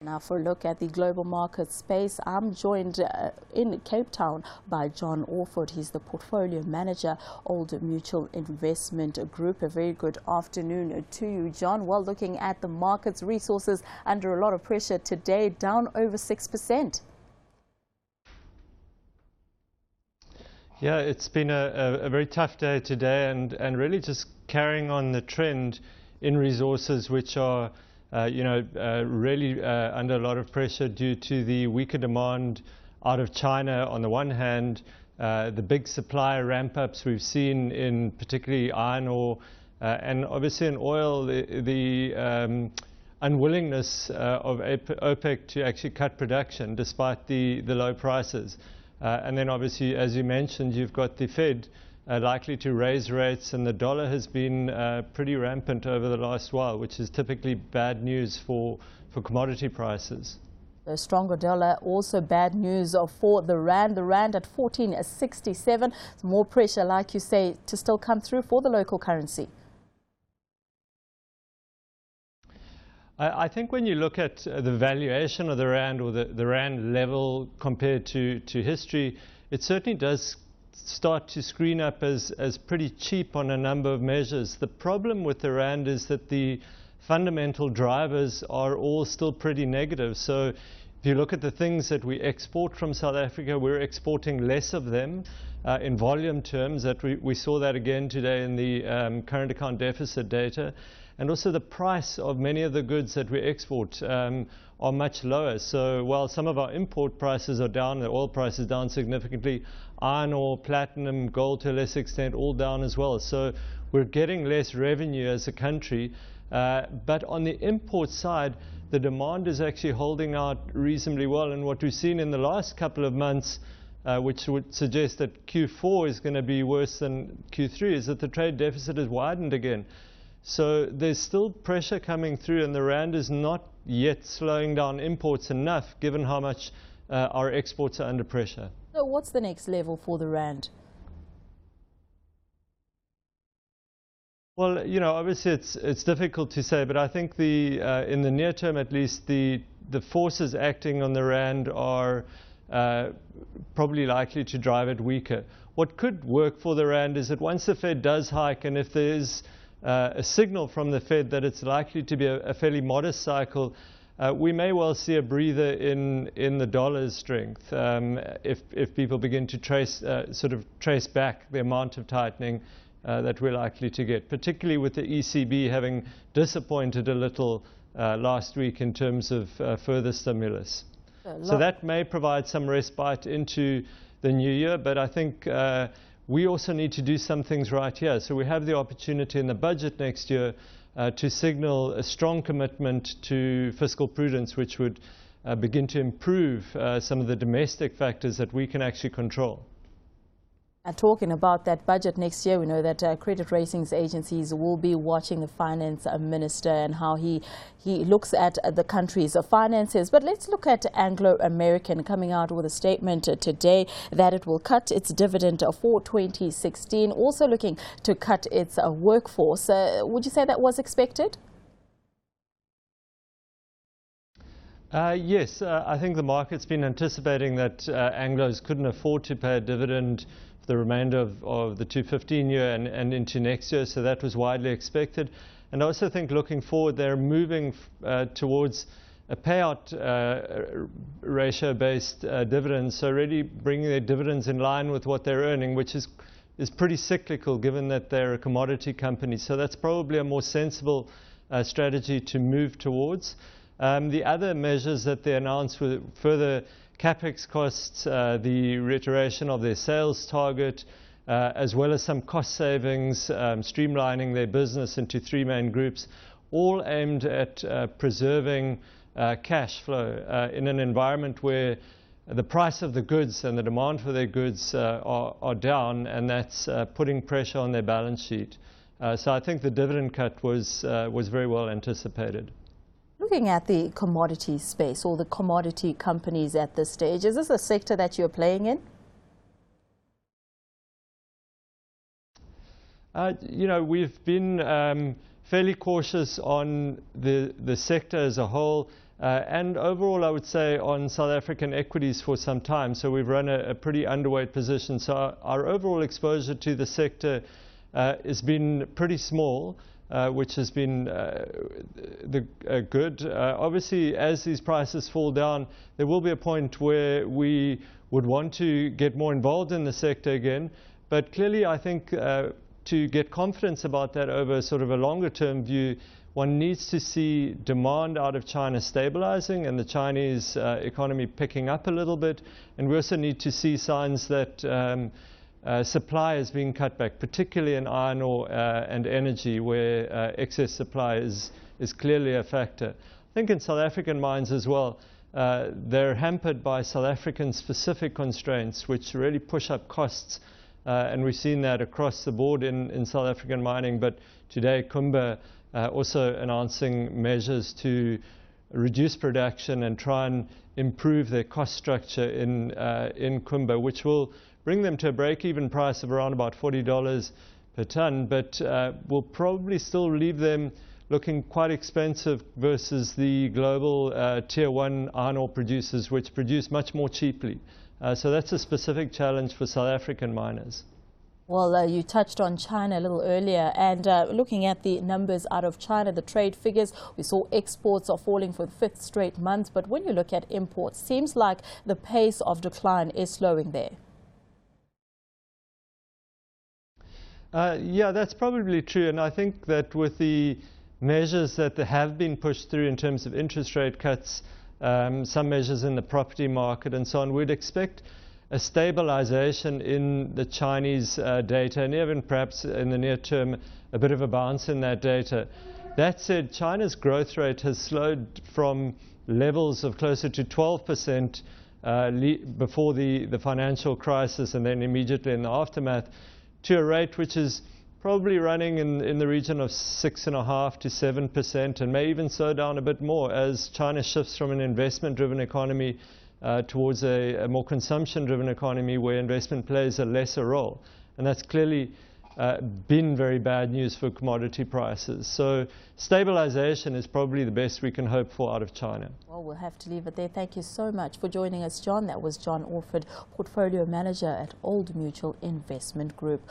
Now for a look at the global market space, I'm joined in Cape Town by John Orford. He's the portfolio manager, Old Mutual Investment Group. A very good afternoon to you, John. Well, looking at the markets, resources under a lot of pressure today, down over 6%. Yeah, it's been a very tough day today, and really just carrying on the trend in resources which are really under a lot of pressure due to the weaker demand out of China on the one hand, the big supply ramp-ups we've seen in particularly iron ore, and obviously in oil, the unwillingness of OPEC to actually cut production despite the low prices. And then obviously, as you mentioned, you've got the Fed likely to raise rates, and the dollar has been pretty rampant over the last while, which is typically bad news for commodity prices. A stronger dollar, also bad news for the rand. The rand at 14.67. More pressure, like you say, to still come through for the local currency. I think when you look at the valuation of the rand, or the rand level compared to history, it certainly does start to screen up as pretty cheap on a number of measures. The problem with the rand is that the fundamental drivers are all still pretty negative. So if you look at the things that we export from South Africa, we're exporting less of them in volume terms. That we saw that again today in the current account deficit data. And also the price of many of the goods that we export are much lower. So while some of our import prices are down, the oil price is down significantly, iron ore, platinum, gold to a less extent, all down as well. So we're getting less revenue as a country. But on the import side, the demand is actually holding out reasonably well. And what we've seen in the last couple of months, which would suggest that Q4 is going to be worse than Q3, is that the trade deficit has widened again. So there's still pressure coming through, and the rand is not yet slowing down imports enough, given how much our exports are under pressure. So what's the next level for the rand? Well, obviously it's difficult to say, but I think in the near term at least, the forces acting on the rand are probably likely to drive it weaker. What could work for the rand is that once the Fed does hike, and if there is a signal from the Fed that it's likely to be a fairly modest cycle, we may well see a breather in the dollar's strength if people begin to trace back the amount of tightening that we're likely to get, particularly with the ECB having disappointed a little last week in terms of further stimulus. So that may provide some respite into the new year, but I think we also need to do some things right here. So we have the opportunity in the budget next year to signal a strong commitment to fiscal prudence, which would begin to improve some of the domestic factors that we can actually control. And talking about that budget next year, we know that credit ratings agencies will be watching the finance minister and how he looks at the country's finances. But let's look at Anglo American coming out with a statement today that it will cut its dividend for 2016, also looking to cut its workforce. Would you say that was expected? Yes, I think the market's been anticipating that Anglos couldn't afford to pay a dividend the remainder of the 2015 year and into next year, so that was widely expected. And I also think looking forward, they're moving towards a payout ratio-based dividend, so really bringing their dividends in line with what they're earning, which is pretty cyclical given that they're a commodity company. So that's probably a more sensible strategy to move towards. The other measures that they announced were further CapEx costs, the reiteration of their sales target, as well as some cost savings, streamlining their business into three main groups, all aimed at preserving cash flow in an environment where the price of the goods and the demand for their goods are down, and that's putting pressure on their balance sheet. So I think the dividend cut was very well anticipated. Looking at the commodity space or the commodity companies at this stage, is this a sector that you're playing in? We've been fairly cautious on the sector as a whole. and overall, I would say, on South African equities for some time. So we've run a pretty underweight position. So our overall exposure to the sector has been pretty small, which has been good. Obviously, as these prices fall down, there will be a point where we would want to get more involved in the sector again. But clearly, I think to get confidence about that over sort of a longer term view, one needs to see demand out of China stabilizing and the Chinese economy picking up a little bit. And we also need to see signs that supply is being cut back, particularly in iron ore and energy, where excess supply is clearly a factor. I think in South African mines as well, they're hampered by South African specific constraints, which really push up costs. And we've seen that across the board in South African mining. But today, Kumba also announcing measures to reduce production and try and improve their cost structure in Kumba, which will bring them to a break-even price of around about $40 per ton, but will probably still leave them looking quite expensive versus the global tier 1 iron ore producers, which produce much more cheaply. So that's a specific challenge for South African miners. Well, you touched on China a little earlier, and looking at the numbers out of China, the trade figures, we saw exports are falling for the 5th straight month. But when you look at imports, seems like the pace of decline is slowing there. Yeah, that's probably true. And I think that with the measures that have been pushed through in terms of interest rate cuts, some measures in the property market and so on, we'd expect a stabilization in the Chinese data, and even perhaps in the near term a bit of a bounce in that data. That said, China's growth rate has slowed from levels of closer to 12% before the financial crisis and then immediately in the aftermath, to a rate which is probably running in the region of 6.5% to 7%, and may even slow down a bit more as China shifts from an investment-driven economy towards a more consumption-driven economy where investment plays a lesser role. And that's clearly been very bad news for commodity prices. So stabilization is probably the best we can hope for out of China. Well, we'll have to leave it there. Thank you so much for joining us, John. That was John Orford, Portfolio Manager at Old Mutual Investment Group.